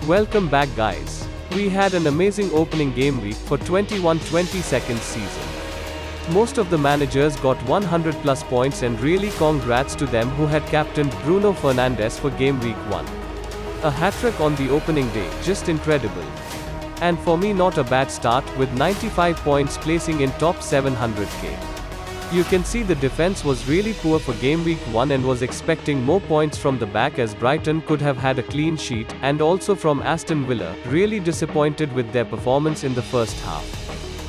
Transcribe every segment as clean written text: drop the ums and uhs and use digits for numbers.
Welcome back guys. We had an amazing opening game week for 21-22 season. Most of the managers got 100 plus points and really congrats to them who had captained Bruno Fernandes for game week 1. A hat-trick on the opening day, just incredible. And for me not a bad start, with 95 points placing in top 700k. You can see the defense was really poor for game week 1 and was expecting more points from the back as Brighton could have had a clean sheet, and also from Aston Villa, really disappointed with their performance in the first half.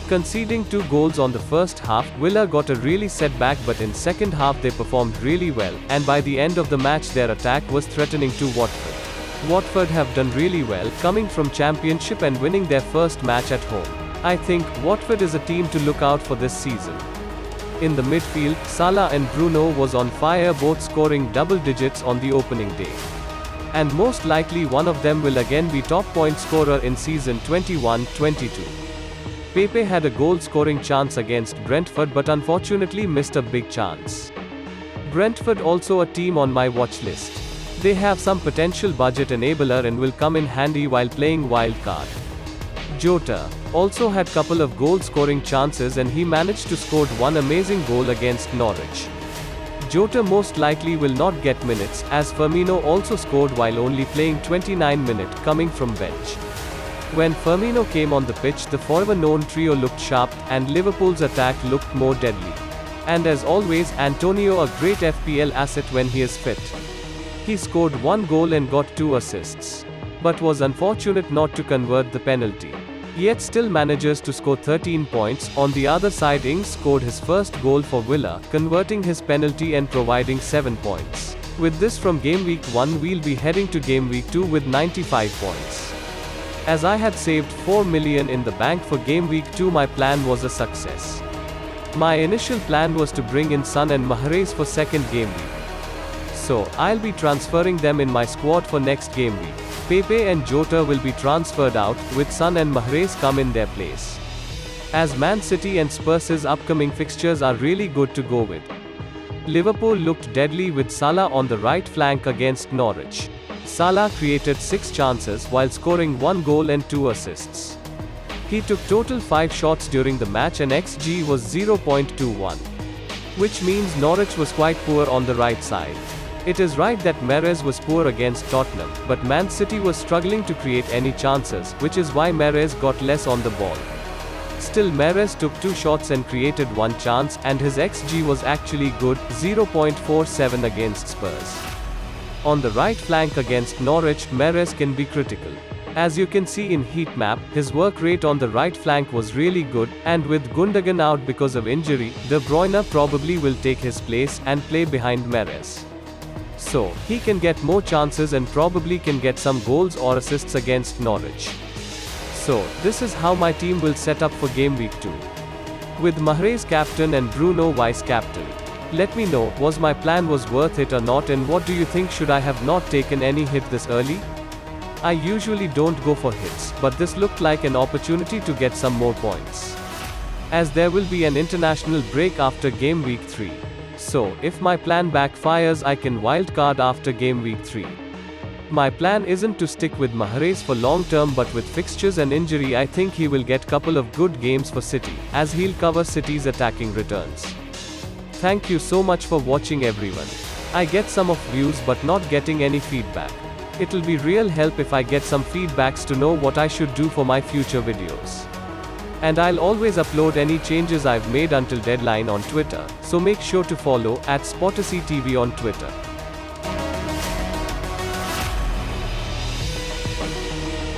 Conceding 2 goals on the first half, Villa got a really setback, but in second half they performed really well, and by the end of the match their attack was threatening to Watford. Watford have done really well, coming from Championship and winning their first match at home. I think Watford is a team to look out for this season. In the midfield, Salah and Bruno was on fire, both scoring double digits on the opening day. And most likely one of them will again be top point scorer in season 21-22. Pepe had a goal-scoring chance against Brentford but unfortunately missed a big chance. Brentford also a team on my watch list. They have some potential budget enabler and will come in handy while playing wild card. Jota also had couple of goal-scoring chances and he managed to score one amazing goal against Norwich. Jota most likely will not get minutes, as Firmino also scored while only playing 29 minutes, coming from bench. When Firmino came on the pitch, the forever-known trio looked sharp, and Liverpool's attack looked more deadly. And as always, Antonio a great FPL asset when he is fit. He scored 1 goal and got 2 assists. But was unfortunate not to convert the penalty. Yet still manages to score 13 points. On the other side, Ings scored his first goal for Villa, converting his penalty and providing 7 points. With this from game week 1 we'll be heading to game week 2 with 95 points. As I had saved 4 million in the bank for game week 2, my plan was a success. My initial plan was to bring in Son and Mahrez for second game week. So, I'll be transferring them in my squad for next game week. Pepe and Jota will be transferred out, with Son and Mahrez come in their place. As Man City and Spurs' upcoming fixtures are really good to go with. Liverpool looked deadly with Salah on the right flank against Norwich. Salah created 6 chances while scoring 1 goal and 2 assists. He took total 5 shots during the match and XG was 0.21. Which means Norwich was quite poor on the right side. It is right that Mahrez was poor against Tottenham, but Man City was struggling to create any chances, which is why Mahrez got less on the ball. Still, Mahrez took 2 shots and created 1 chance, and his XG was actually good, 0.47 against Spurs. On the right flank against Norwich, Mahrez can be critical. As you can see in heat map, his work rate on the right flank was really good, and with Gundogan out because of injury, De Bruyne probably will take his place and play behind Mahrez. So, he can get more chances and probably can get some goals or assists against Norwich. So, this is how my team will set up for game week 2. With Mahrez captain and Bruno vice captain. Let me know, was my plan was worth it or not, and what do you think, should I have not taken any hit this early? I usually don't go for hits, but this looked like an opportunity to get some more points. As there will be an international break after game week 3. So, if my plan backfires, I can wildcard after game week 3. My plan isn't to stick with Mahrez for long term, but with fixtures and injury I think he will get couple of good games for City, as he'll cover City's attacking returns. Thank you so much for watching everyone. I get some of views but not getting any feedback. It'll be real help if I get some feedbacks to know what I should do for my future videos. And I'll always upload any changes I've made until deadline on Twitter, so make sure to follow @SpotterCTV on Twitter.